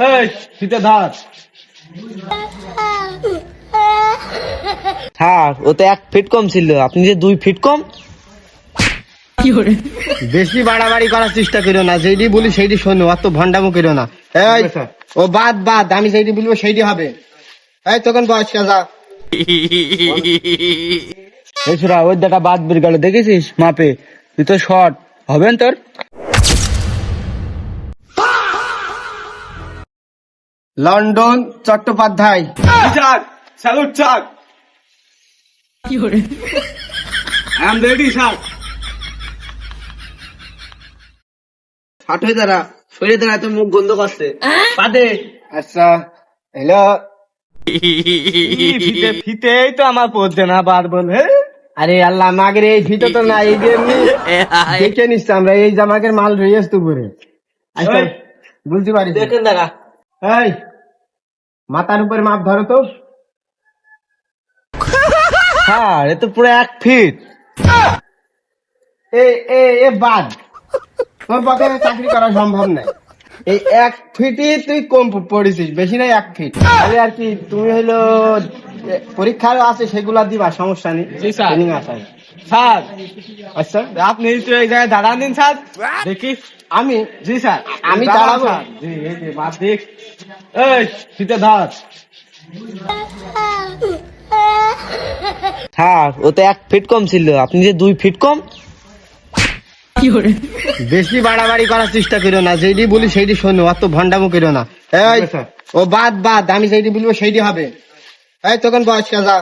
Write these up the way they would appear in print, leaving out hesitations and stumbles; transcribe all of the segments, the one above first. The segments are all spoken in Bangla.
এই ফিতে ধর। স্যার ও তো 1 ফিট কম ছিল, আপনি যে 2 ফিট কম। বেশি বাড়াবাড়ি করার চেষ্টা করো না, যেইটি বলি সেইটি শোনো, অত ভন্ডামো করো না। এই ও বাদ বাদ, আমি যেইটি বলবো সেইটি হবে। এই তখন বয়স কাজা এই ছোড়া ওই দেখা বাদ বের গেল, দেখেছিস মাপে, তুই তো শর্ট হবেন তোর। London Chattopadhyay. Salute sir. I am ready sir. হাট হয়ে দাঁড়া, সরে দাঁড়া, তো মুখ গন্ধ করছে পাদে। আচ্ছা হ্যালো। ফিতেই তো আমার পড়ছে না বার বলে। আরে আল্লাহ মাগের এই ফিতে তো না, এই যে এমনি দেখে নিচ্ছি আমরা, এই জামাকের মাল রয়েছে তো করে। আচ্ছা বুঝতে পারি। দেখেন দাঁড়া। এই মাথার উপরে মাপ ধরো তো। স্যার এ তো পুরো 1 ফিট। এ এ এ বাদ, তোর পক্ষে চাকরি করা সম্ভব নাই। এই 1 ফিটই তুই কম পড়েছিস, বেশি নাই 1 ফিট। তাহলে আর কি তুমি হইলো পরীক্ষারও আছে, সেগুলা দিবা, সমস্যা নেই। জি স্যার। ট্রেনিং আছে। স্যার আচ্ছা আপনি একটু এই জায়গায় দাঁড়ান দিন স্যার, দেখি। আমি জি স্যার আমি দাঁড়ান দাঁড়াবো। স্যার। জি এই যে বাদ দেখ। এই ফিতে ধর। স্যার ও তো 1 ফিট কম ছিল, আপনি যে 2 ফিট কম। বেশি বাড়াবাড়ি করার চেষ্টা করো না, যেইটি বলি সেইটি শোনো, অত ভন্ডামো করো না। এই ও বাদ বাদ, আমি যেইটি বলবো সেইটি হবে। এই তখন বয়স কাজা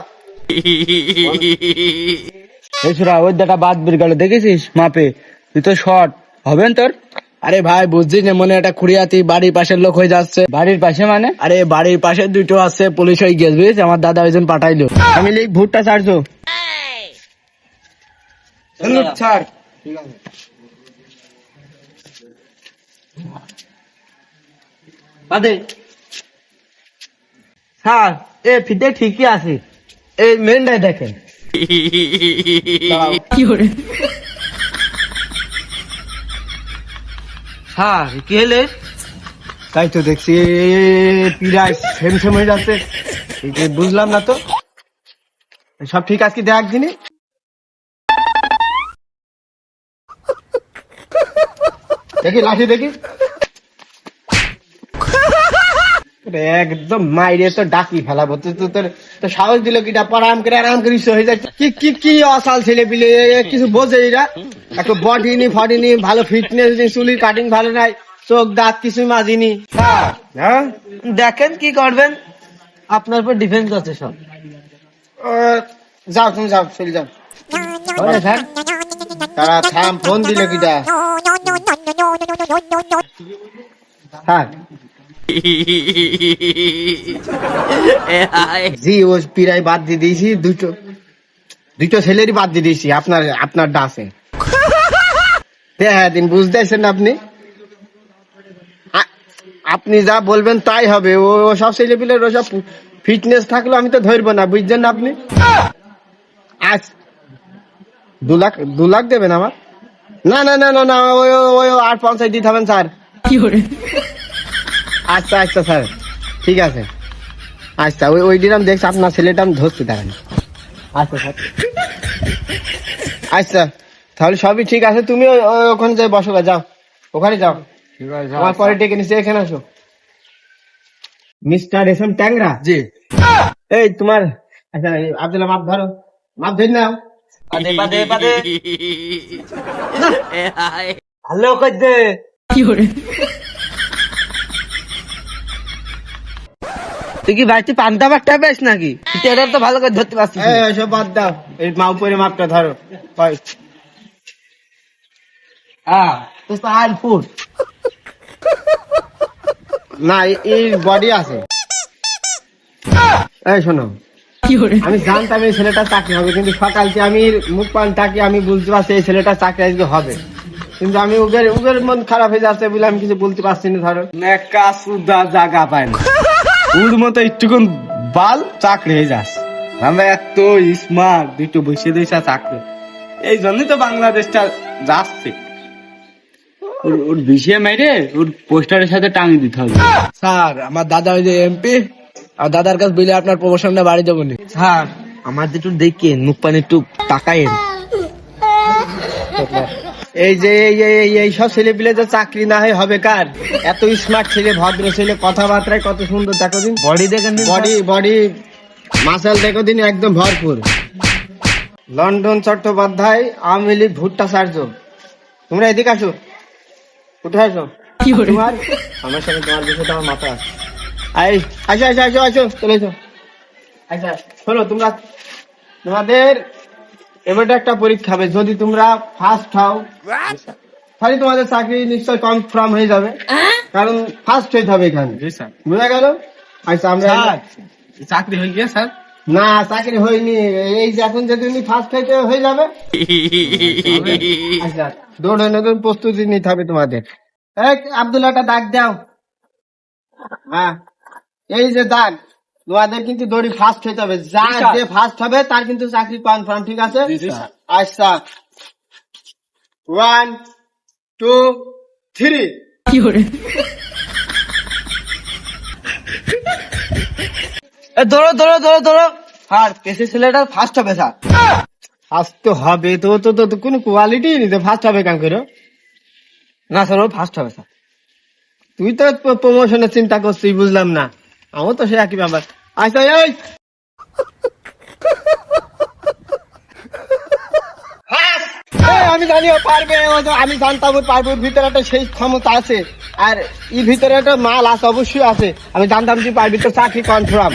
এই ছোড়া ওই দেখা বাদ বের গেল, দেখেছিস মাপে, তুই তো শর্ট হবেন তোর। আরে ভাই বুঝছিস না, মনে একটা খুঁড়িয়াতি বাড়ির পাশের লোক হয়ে যাচ্ছে। বাড়ির পাশে মানে? আরে বাড়ির পাশে দুটো আছে, পুলিশ হয়ে গেছে বুঝিস, আমার দাদা ওইজন পাঠাইলো। আমি লিখ ভুট্টা ছাড়ছো। স্যার বাদে। স্যার এ ফিতে ঠিকই আছে, এই মেনটাই দেখেন। স্যার কি হলে? তাই তো দেখছি পিরায় সেম সেম হয়ে যাচ্ছে, এই যে বুঝলাম না তো। সব ঠিক আছে কি দেখ দিনই। দেখি লাঠি দেখি। একদম মাইরে তো ডাকি ফেলাবো, তো সাহস দিল কিটা, আরাম করে হয়ে যাচ্ছে। কি কি কি অসাল ছেলে পিলে, কিছু বোঝে এরা। একটু বডি নি ফডি নি, ভালো ফিটনেস নি, চুলির কাটিং ভালো নাই, চোখ দাঁত কিছুই মাজিনি। হ্যাঁ দেখেন কি করবেন, আপনার উপর ডিফেন্স আছে সব। যাও তুমি যাও, চলে যাও। স্যার তারা থাম, ফোন দিল কিটা। হ্যাঁ জি, ও পিরাই বাদ দিয়ে দিয়েছি, দুটো ছেলেরই বাদ দিয়ে দিয়েছি, আপনার ডাসে। হ্যাঁ দিন বুঝতেছেন আপনি, আপনি যা বলবেন তাই হবে। ও সব ছেলে পিলের ওসব ফিটনেস থাকলে আমি তো ধরবো না, বুঝছেন না আপনি। আজ 2 লাখ দেবেন আমার? না না না না না, ওই আর 50 দিতে হবেন স্যার। আচ্ছা আচ্ছা স্যার ঠিক আছে। আচ্ছা ওই দিলাম, দেখছি আপনার ছেলেটা আমি ধরছি, দাঁড়ান। আচ্ছা স্যার আচ্ছা, তাহলে সবই ঠিক আছে। তুমি ওখানে যাই বসো, যাও ওখানে যাও। আমার পরে ডেকে নিচ্ছে, এখানে আসো। মিস্টার এসএম ট্যাংরা। জি এই তোমার, আচ্ছা আব্দুল্লাহ মাপ ধরো, মাপ ধরে নাও। পাদে পাদে পাদে। ভালো করছে। তুই কি বাড়িতে পান্তা বাট্টা পেস নাকি? এটা তো ভালো করে ধরতে পারছিস না। সব বাদ দাও, এই মা উপরে মাপটা ধরো। তো আর ফুট না, এই বডি আছে। এই শোনো, আমি জানতাম এই ছেলেটা চাকরি হবে, কিন্তু সকালকে আমি মুখ পান তাকে আমি বুঝতে পারছি এই ছেলেটা চাকরি আজকে হবে, কিন্তু আমি উগের মন খারাপ হয়ে যাচ্ছে বলে আমি কিছু বলতে পারছি না। ধরো নেকা সুদা জায়গা পায় না, ওর মতো একটুকুন বাল চাকরি হয়ে যাস। আমরা এত স্মার্ট, দুটো বসে দিয়েছে চাকরি, এই জন্যই তো বাংলাদেশটা যাচ্ছে। ওর বিষিয়ে মেরে ওর পোস্টারের সাথে টাঙিয়ে দিতে হবে। স্যার আমার দাদা ওই যে এমপি, আর দাদার কাছে বিলে আপনার প্রমোশনটা বাড়ি দেবো নি। স্যার আমার একটু দেখেন মুখ পানি একটু তাকায়েন। এই যে এই সব ছেলে পিলে যে চাকরি না হয় হবে কার? এত স্মার্ট ছেলে, ভদ্র ছেলে, কথাবার্তায় কত সুন্দর, দেখো দিন বডি দেখেন বডি মাসাল দেখো দিন একদম ভরপুর। লন্ডন চট্টোপাধ্যায়, আওয়ামী লীগ ভুট্টাচার্য, তোমরা এদিকে আসো, উঠে আসো। তোমার আমার সঙ্গে তোমার বিষয়টা আমার মাথা আছে। আসো আসো আসো আসো, চলে এসো। আচ্ছা শোনো, তোমাদের এবারে একটা পরীক্ষা হবে, যদি তোমরা ফার্স্ট হও তাহলে তোমাদের চাকরি নিশ্চয় কনফার্ম হয়ে যাবে, কারণ ফার্স্ট হইতে হবে এখানে, বুঝা গেল? আচ্ছা আমরা চাকরি হয়ে গিয়ে স্যার? না, চাকরি হয়নি, এই যে এখন যদি ফার্স্ট হইতে হয়ে যাবে। আচ্ছা দৌড়ে নতুন প্রস্তুতি নিতে হবে তোমাদের। আব্দুল্লাহটা দাগ দাও। হ্যাঁ এই যে দাগ, তোমাদের কিন্তু দড়ি ফার্স্ট হইতে হবে, যে ফার্স্ট হবে তার কিন্তু চাকরি কনফার্ম, ঠিক আছে? আচ্ছা 1 2 3। ধরো ধরো ধরো ধরো, স্যার পেশে ছেলেটা ফার্স্ট হবে স্যার। ফার্স্ট তো হবে, তো কোনো কোয়ালিটি নেই তো ফার্স্ট হবে কেন করে? না স্যার ও ফার্স্ট হবে স্যার। তুই তো প্রমোশনের চিন্তা করছিস, বুঝলাম না, আমার তো সে একই ব্যাপার। আচ্ছা এই আমি জানি ও পারবে, আমি জানতাম ওর পারবে, ওর ভিতরে একটা সেই ক্ষমতা আছে, আর এর ভিতরে একটা মাল আছে, অবশ্যই আছে, আমি জানতাম তুই পারবি, তো চাকরি কনফার্ম।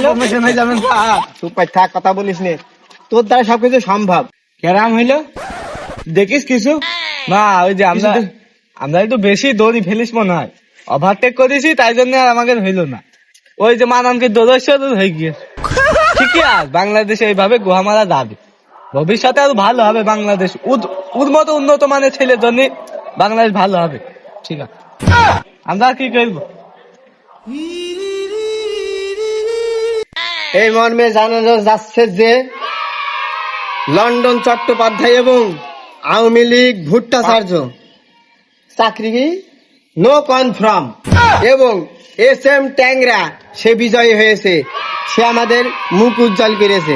প্রমোশন হয়ে যাবেন স্যার। চুপ করে থাক, কথা বলিস নে, তোর দ্বারা সবকিছু সম্ভব। কেরাম হইলো দেখিস কিছু না, ওই যে আমরা একটু বেশি দড়ি ফেলিস মনে হয়, ওভারটেক করেছি তাই জন্য আর আমাকে হইলো না। ওই যে মানামকে দোদস্য হয়ে গিয়ে ঠিকই আর বাংলাদেশে এইভাবে গুহা মারা যাবে, ভবিষ্যতে আরো ভালো হবে বাংলাদেশ, ওর মতো উন্নত মানের ছেলের জন্য বাংলাদেশ ভালো হবে। ঠিক আছে, আমরা আর কি করবো? এই মর্মে জানানো যাচ্ছে যে লন্ডন চট্টোপাধ্যায় এবং আওয়ামী লীগ ভুট্টাচার্য চাকরি নো কনফার্ম, এবং SM ট্যাংরা সে বিজয়ী হয়েছে, সে আমাদের মুখ উজ্জ্বল করেছে।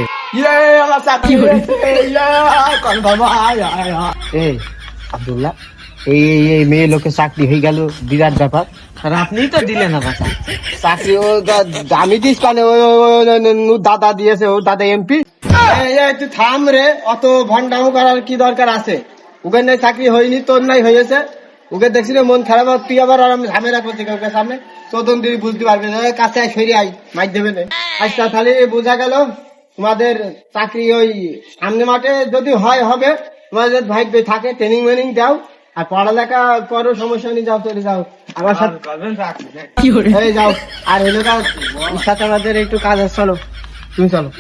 এই আব্দুল্লাহ, এই মেয়ে লোকের চাকরি হয়ে গেল, বিরাট ব্যাপার। আর আপনিই তো দিলেন না বাসা চাকরি ও আমি দিস কানে, দাদা দিয়েছে, ও দাদা MP। তুই থাম রে, অত ভন্ডামো করার কি দরকার আছে? ওকে নাই চাকরি হয়নি, তোর নাই হয়েছে, ওকে দেখছি মন খারাপ, তুই আবার ঝামেলা করতে ওকে সামনে তোদন দিয়ে বুঝতে পারবি না, কাছে সরিয়ে আই মাইক দেবে না। আচ্ছা তাহলে বোঝা গেল তোমাদের চাকরি ওই সামনে মাঠে যদি হয় হবে, তোমাদের ভাগ্য থাকে, ট্রেনিং মেনিং দাও আর পড়ালেখা করো, সমস্যা নেই, যাও চলে যাও আমার সাথে, এই যাও। আর হইলো সাথে আমাদের একটু কাজ আছে, চলো তুমি চলো।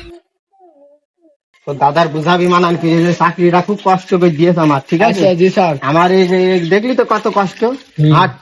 তো দাদার বুঝাবি মানান কি, যে চাকরিটা খুব কষ্ট করে দিয়েছে আমার, ঠিক আছে? জি স্যার। আমার এই যে দেখলি তো কত কষ্ট, হাট